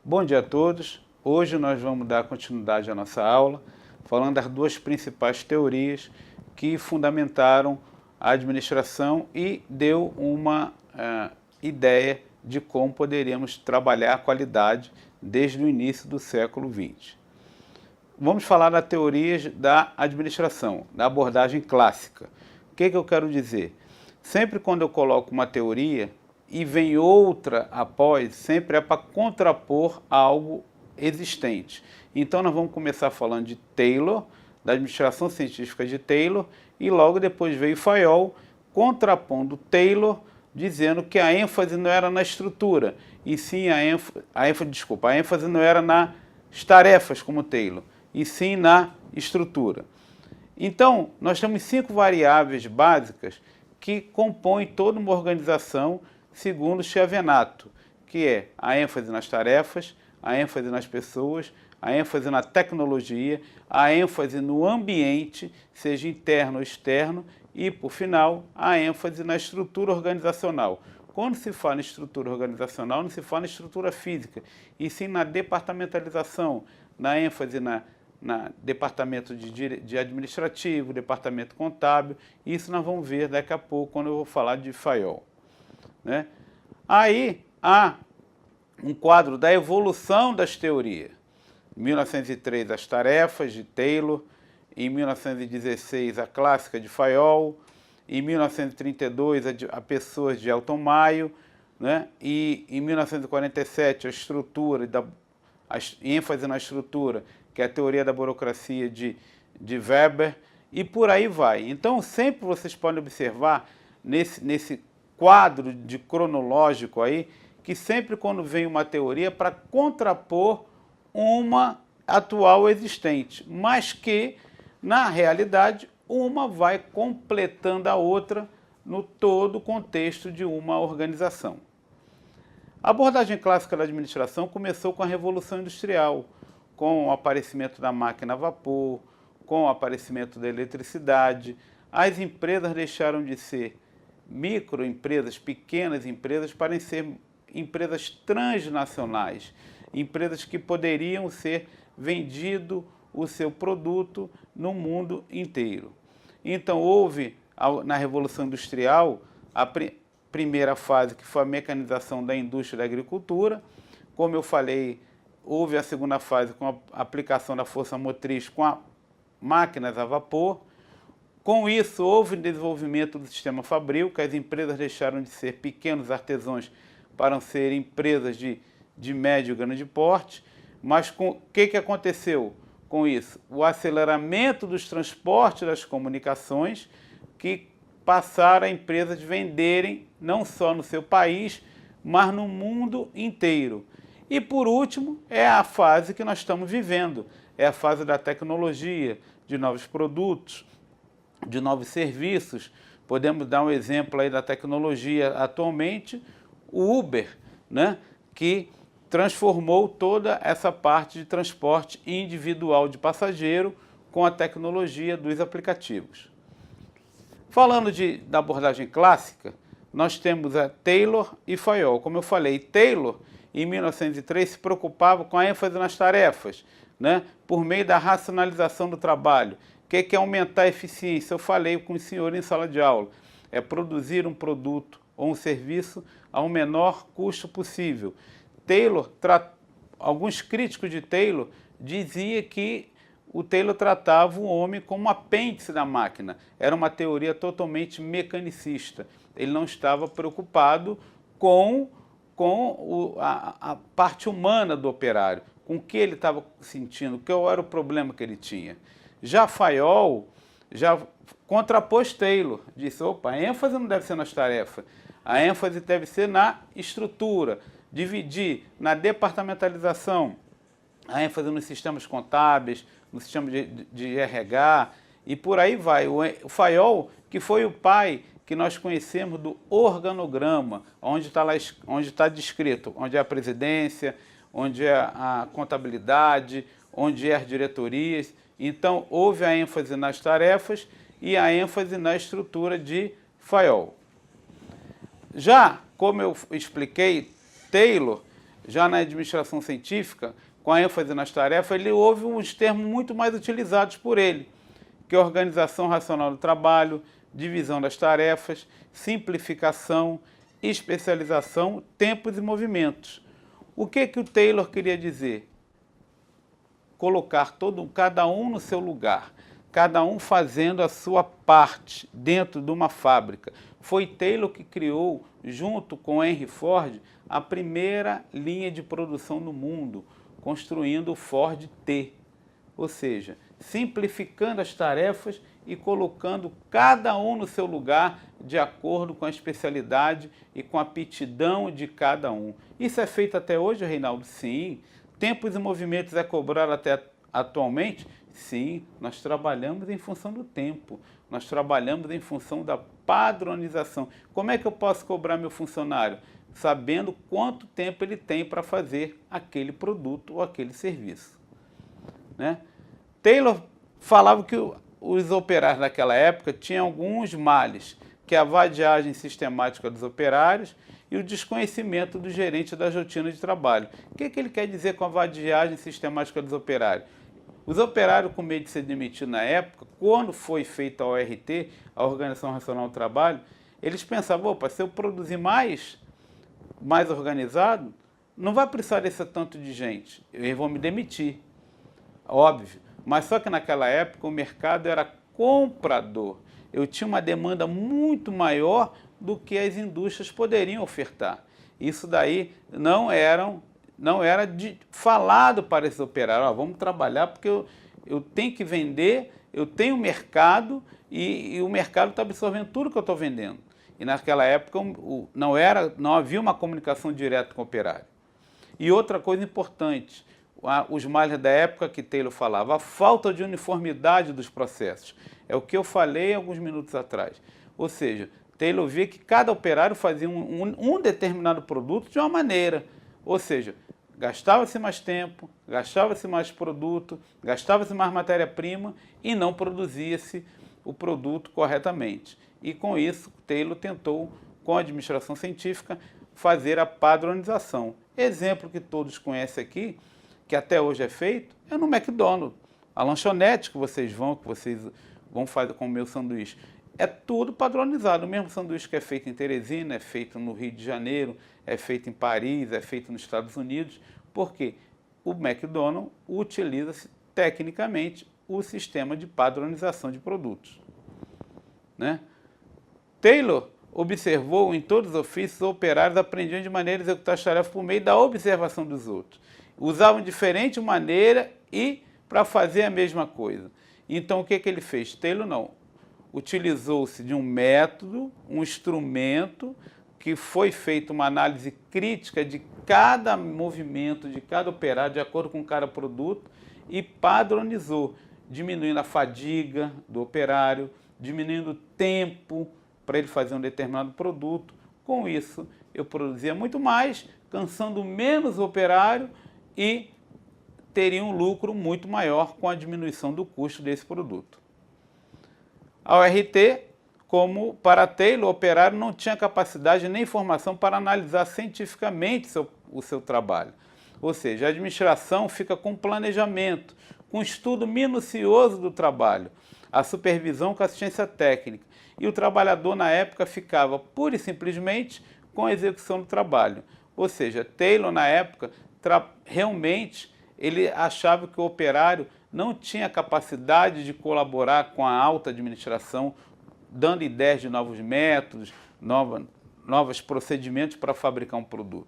Bom dia a todos. Hoje nós vamos dar continuidade à nossa aula, falando das duas principais teorias que fundamentaram a administração e deu uma ideia de como poderíamos trabalhar a qualidade desde o início do século XX. Vamos falar da teoria da administração, da abordagem clássica. O que eu quero dizer? Sempre quando eu coloco uma teoria e vem outra após, sempre é para contrapor algo existente. Então nós vamos começar falando de Taylor, da administração científica de Taylor, e logo depois veio Fayol, contrapondo Taylor, dizendo que a ênfase não era na estrutura, e sim a ênfase não era nas tarefas como Taylor, e sim na estrutura. Então, nós temos 5 variáveis básicas que compõem toda uma organização segundo Chiavenato, que é a ênfase nas tarefas, a ênfase nas pessoas, a ênfase na tecnologia, a ênfase no ambiente, seja interno ou externo, e, por final, a ênfase na estrutura organizacional. Quando se fala em estrutura organizacional, não se fala em estrutura física, e sim na departamentalização, na ênfase na departamento de administrativo, departamento contábil. Isso nós vamos ver daqui a pouco, quando eu vou falar de Fayol. Né? Aí há um quadro da evolução das teorias. Em 1903, as tarefas de Taylor. Em 1916, a clássica de Fayol. Em 1932, a pessoas de Elton Mayo. Né? E em 1947, a estrutura, a ênfase na estrutura, que é a teoria da burocracia de Weber, e por aí vai. Então, sempre vocês podem observar nesse quadro de cronológico aí, que sempre quando vem uma teoria para contrapor uma atual existente, mas que, na realidade, uma vai completando a outra no todo o contexto de uma organização. A abordagem clássica da administração começou com a Revolução Industrial, com o aparecimento da máquina a vapor, com o aparecimento da eletricidade. As empresas deixaram de ser microempresas, pequenas empresas, para ser empresas transnacionais, empresas que poderiam ser vendido o seu produto no mundo inteiro. Então houve, na Revolução Industrial, a primeira fase, que foi a mecanização da indústria da agricultura. Como eu falei, houve a segunda fase com a aplicação da força motriz com máquinas a vapor. Com isso, houve desenvolvimento do sistema fabril, que as empresas deixaram de ser pequenos artesãos para ser empresas de médio e grande porte. Mas o que aconteceu com isso? O aceleramento dos transportes das comunicações, que passaram a empresas venderem não só no seu país, mas no mundo inteiro. E, por último, é a fase que nós estamos vivendo, é a fase da tecnologia, de novos produtos, de novos serviços. Podemos dar um exemplo aí da tecnologia atualmente, o Uber, né, que transformou toda essa parte de transporte individual de passageiro com a tecnologia dos aplicativos. Falando da abordagem clássica, nós temos a Taylor e Fayol. Como eu falei, Taylor, em 1903, se preocupava com a ênfase nas tarefas, né, por meio da racionalização do trabalho. O que é aumentar a eficiência? Eu falei com o senhor em sala de aula. É produzir um produto ou um serviço ao menor custo possível. Taylor, alguns críticos de Taylor diziam que o Taylor tratava o homem como um apêndice da máquina. Era uma teoria totalmente mecanicista. Ele não estava preocupado com a parte humana do operário, com o que ele estava sentindo, qual era o problema que ele tinha. Já Fayol já contrapôs Taylor, disse, opa, a ênfase não deve ser nas tarefas, a ênfase deve ser na estrutura, dividir na departamentalização, a ênfase nos sistemas contábeis, no sistema de RH, e por aí vai. O Fayol, que foi o pai que nós conhecemos do organograma, onde está descrito, onde é a presidência, onde é a contabilidade, onde é as diretorias. Então, houve a ênfase nas tarefas e a ênfase na estrutura de Fayol. Já, como eu expliquei, Taylor Já na administração científica, com a ênfase nas tarefas, ele houve uns termos muito mais utilizados por ele, que é organização racional do trabalho, divisão das tarefas, simplificação, especialização, tempos e movimentos. O que o Taylor queria dizer? Colocar cada um no seu lugar, cada um fazendo a sua parte dentro de uma fábrica. Foi Taylor que criou, junto com Henry Ford, a primeira linha de produção no mundo, construindo o Ford T, ou seja, simplificando as tarefas e colocando cada um no seu lugar de acordo com a especialidade e com a aptidão de cada um. Isso é feito até hoje, Reinaldo? Sim. Tempos e movimentos é cobrado até atualmente? Sim, nós trabalhamos em função do tempo, nós trabalhamos em função da padronização. Como é que eu posso cobrar meu funcionário? Sabendo quanto tempo ele tem para fazer aquele produto ou aquele serviço, né? Taylor falava que os operários naquela época tinham alguns males, que é a vadiagem sistemática dos operários e o desconhecimento do gerente das rotinas de trabalho. O que ele quer dizer com a vadiagem sistemática dos operários? Os operários, com medo de ser demitidos na época, quando foi feita a ORT, a Organização Racional do Trabalho, eles pensavam, opa, se eu produzir mais organizado, não vai precisar desse tanto de gente, eles vão me demitir. Óbvio, mas só que naquela época o mercado era comprador. Eu tinha uma demanda muito maior do que as indústrias poderiam ofertar. Isso daí não era falado para esses operários. Vamos trabalhar porque eu tenho que vender, eu tenho mercado e o mercado está absorvendo tudo que eu estou vendendo. E naquela época não havia uma comunicação direta com o operário. E outra coisa importante, os males da época que Taylor falava, a falta de uniformidade dos processos. É o que eu falei alguns minutos atrás. Ou seja, Taylor via que cada operário fazia um determinado produto de uma maneira. Ou seja, gastava-se mais tempo, gastava-se mais produto, gastava-se mais matéria-prima e não produzia-se o produto corretamente. E com isso, Taylor tentou, com a administração científica, fazer a padronização. Exemplo que todos conhecem aqui, que até hoje é feito, é no McDonald's. A lanchonete que vocês vão fazer com o meu sanduíche. É tudo padronizado. O mesmo sanduíche que é feito em Teresina, é feito no Rio de Janeiro, é feito em Paris, é feito nos Estados Unidos. Por quê? O McDonald's utiliza tecnicamente o sistema de padronização de produtos, né? Taylor observou em todos os ofícios, os operários aprendiam de maneira a executar as tarefas por meio da observação dos outros. Usavam diferente maneira e para fazer a mesma coisa. Então, o que ele fez? Taylor não. Utilizou-se de um método, um instrumento, que foi feita uma análise crítica de cada movimento, de cada operário, de acordo com cada produto, e padronizou, diminuindo a fadiga do operário, diminuindo o tempo para ele fazer um determinado produto. Com isso, eu produzia muito mais, cansando menos o operário e teria um lucro muito maior com a diminuição do custo desse produto. A ORT, como para Taylor, o operário não tinha capacidade nem formação para analisar cientificamente o seu trabalho. Ou seja, a administração fica com planejamento, com estudo minucioso do trabalho, a supervisão com assistência técnica. E o trabalhador, na época, ficava pura e simplesmente com a execução do trabalho. Ou seja, Taylor, na época, realmente ele achava que o operário não tinha capacidade de colaborar com a alta administração, dando ideias de novos métodos, novos procedimentos para fabricar um produto.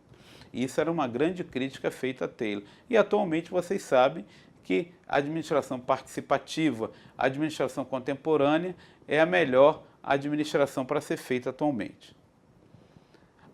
E isso era uma grande crítica feita a Taylor. E atualmente vocês sabem que a administração participativa, a administração contemporânea é a melhor administração para ser feita atualmente.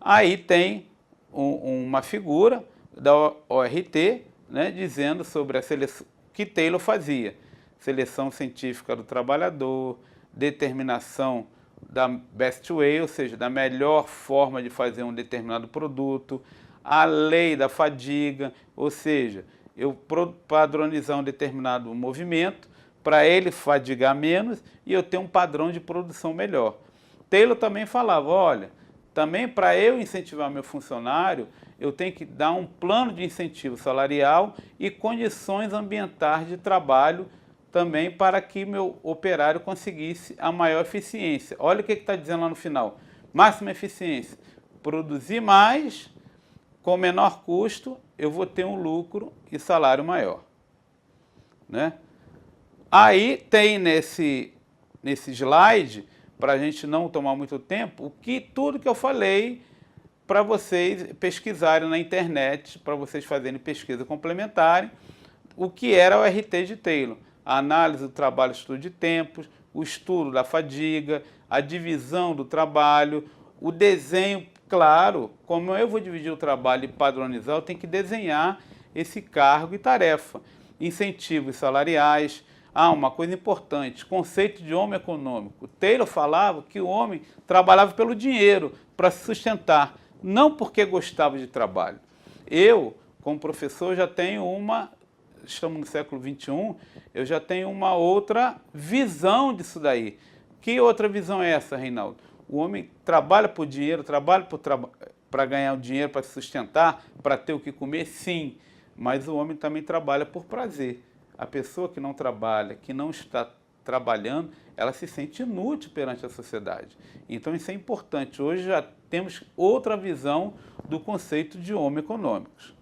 Aí tem uma figura da ORT, né, dizendo sobre a seleção que Taylor fazia. Seleção científica do trabalhador, determinação da best way, ou seja, da melhor forma de fazer um determinado produto, a lei da fadiga, ou seja, eu padronizar um determinado movimento para ele fadigar menos e eu ter um padrão de produção melhor. Taylor também falava, olha, também para eu incentivar meu funcionário, eu tenho que dar um plano de incentivo salarial e condições ambientais de trabalho também para que meu operário conseguisse a maior eficiência. Olha o que está dizendo lá no final. Máxima eficiência. Produzir mais, com menor custo, eu vou ter um lucro e salário maior. Né? Aí tem nesse slide, para a gente não tomar muito tempo, tudo que eu falei para vocês pesquisarem na internet, para vocês fazerem pesquisa complementarem, o que era o RT de Taylor. A análise do trabalho, estudo de tempos, o estudo da fadiga, a divisão do trabalho, o desenho, claro, como eu vou dividir o trabalho e padronizar, eu tenho que desenhar esse cargo e tarefa. Incentivos salariais. Uma coisa importante, conceito de homem econômico. Taylor falava que o homem trabalhava pelo dinheiro, para se sustentar, não porque gostava de trabalho. Eu, como professor, já tenho estamos no século XXI, eu já tenho uma outra visão disso daí. Que outra visão é essa, Reinaldo? O homem trabalha por dinheiro, trabalha para ganhar o dinheiro, para se sustentar, para ter o que comer, sim. Mas o homem também trabalha por prazer. A pessoa que não trabalha, que não está trabalhando, ela se sente inútil perante a sociedade. Então isso é importante. Hoje já temos outra visão do conceito de homem econômicos.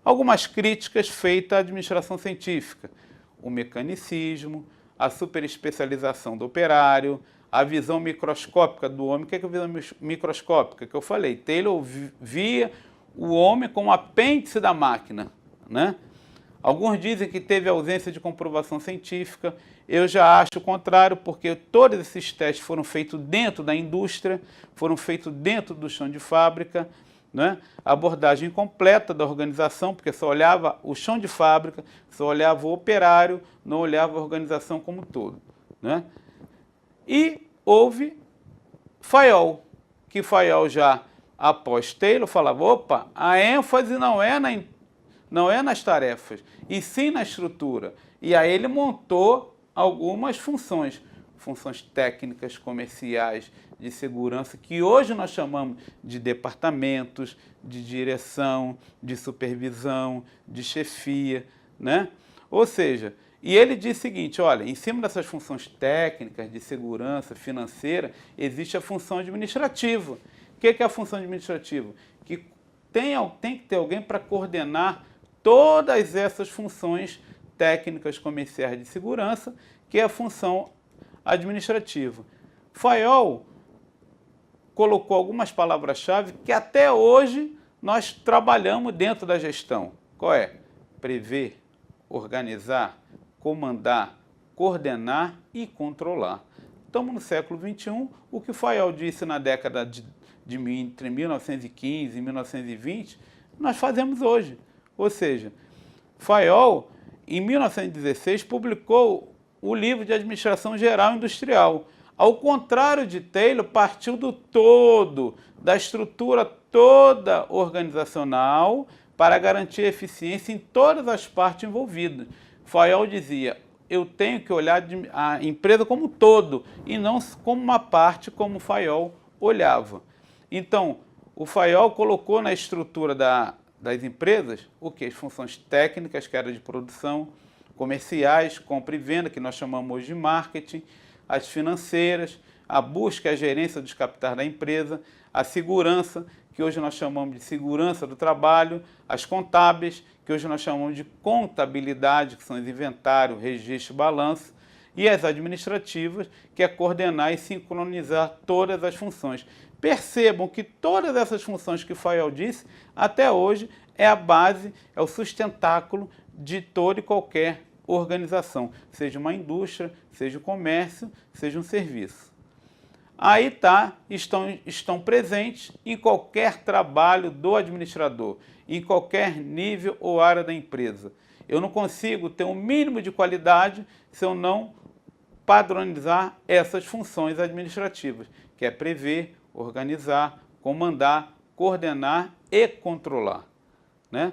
Algumas críticas feitas à administração científica. O mecanicismo, a superespecialização do operário, a visão microscópica do homem. O que é a visão microscópica? Que eu falei, Taylor via o homem como apêndice da máquina, né? Alguns dizem que teve ausência de comprovação científica. Eu já acho o contrário, porque todos esses testes foram feitos dentro da indústria, foram feitos dentro do chão de fábrica, né? A abordagem completa da organização, porque só olhava o chão de fábrica, só olhava o operário, não olhava a organização como um todo, né? E houve Fayol, que Fayol já após Taylor falava, opa, a ênfase não é nas tarefas, e sim na estrutura. E aí ele montou algumas funções técnicas, comerciais, de segurança, que hoje nós chamamos de departamentos, de direção, de supervisão, de chefia, né? Ou seja, e ele diz o seguinte, olha, em cima dessas funções técnicas, de segurança, financeira, existe a função administrativa. O que é a função administrativa? Que tem que ter alguém para coordenar todas essas funções técnicas, comerciais de segurança, que é a função administrativa. Fayol colocou algumas palavras-chave que até hoje nós trabalhamos dentro da gestão. Qual é? Prever, organizar, comandar, coordenar e controlar. Estamos no século XXI, o que Fayol disse na década entre 1915 e 1920, nós fazemos hoje. Ou seja, Fayol, em 1916, publicou o livro de Administração Geral Industrial. Ao contrário de Taylor, partiu do todo, da estrutura toda organizacional para garantir eficiência em todas as partes envolvidas. Fayol dizia, eu tenho que olhar a empresa como um todo e não como uma parte como Fayol olhava. Então, o Fayol colocou na estrutura das empresas o que? As funções técnicas, que era de produção, comerciais, compra e venda, que nós chamamos hoje de marketing, as financeiras, a busca e a gerência dos capitais da empresa, a segurança, que hoje nós chamamos de segurança do trabalho, as contábeis, que hoje nós chamamos de contabilidade, que são os inventário, registro e balanço, e as administrativas, que é coordenar e sincronizar todas as funções. Percebam que todas essas funções que Fayol disse, até hoje, é a base, é o sustentáculo de toda e qualquer organização, seja uma indústria, seja um comércio, seja um serviço. Aí estão presentes em qualquer trabalho do administrador, em qualquer nível ou área da empresa. Eu não consigo ter um mínimo de qualidade se eu não padronizar essas funções administrativas, que é prever, organizar, comandar, coordenar e controlar, né?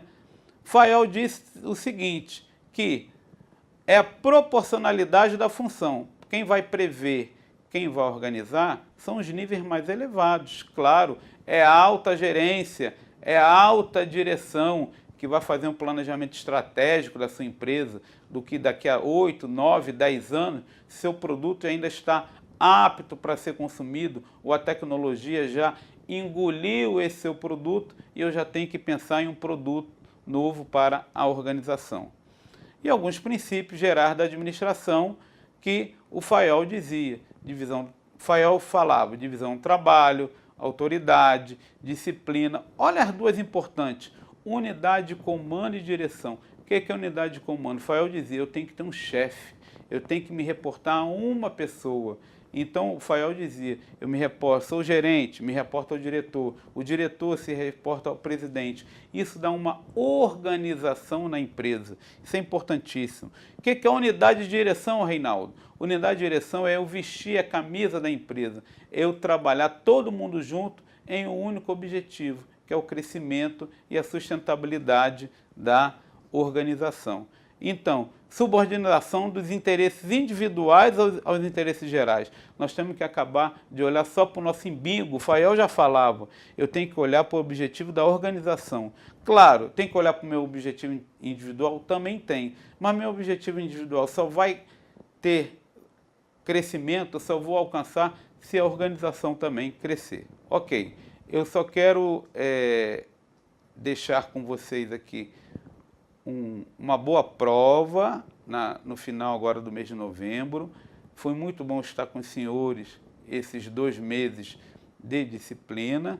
Fayol disse o seguinte, que é a proporcionalidade da função. Quem vai prever, quem vai organizar são os níveis mais elevados, claro, é a alta gerência, é a alta direção que vai fazer um planejamento estratégico da sua empresa, do que daqui a 8, 9, 10 anos, seu produto ainda está apto para ser consumido, ou a tecnologia já engoliu esse seu produto e eu já tenho que pensar em um produto novo para a organização. E alguns princípios gerais da administração que o Fayol dizia. Fayol falava divisão do trabalho, autoridade, disciplina. Olha as duas importantes, unidade de comando e direção. O que é unidade de comando? Fayol dizia, eu tenho que ter um chefe, eu tenho que me reportar a uma pessoa. Então, o Fayol dizia, eu me reporto, sou o gerente, me reporto ao diretor, o diretor se reporta ao presidente. Isso dá uma organização na empresa. Isso é importantíssimo. O que é a unidade de direção, Reinaldo? Unidade de direção é eu vestir a camisa da empresa, eu trabalhar todo mundo junto em um único objetivo, que é o crescimento e a sustentabilidade da organização. Então, subordinação dos interesses individuais aos interesses gerais. Nós temos que acabar de olhar só para o nosso umbigo. O Fayol já falava, eu tenho que olhar para o objetivo da organização. Claro, tem que olhar para o meu objetivo individual? Também tem. Mas meu objetivo individual só vai ter crescimento, eu só vou alcançar se a organização também crescer. Ok, eu só quero deixar com vocês aqui uma boa prova no final agora do mês de novembro. Foi muito bom estar com os senhores esses 2 meses de disciplina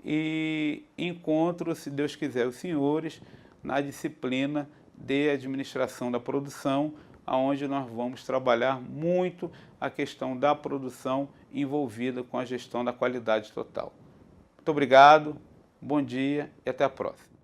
e encontro, se Deus quiser, os senhores na disciplina de administração da produção, onde nós vamos trabalhar muito a questão da produção envolvida com a gestão da qualidade total. Muito obrigado, bom dia e até a próxima.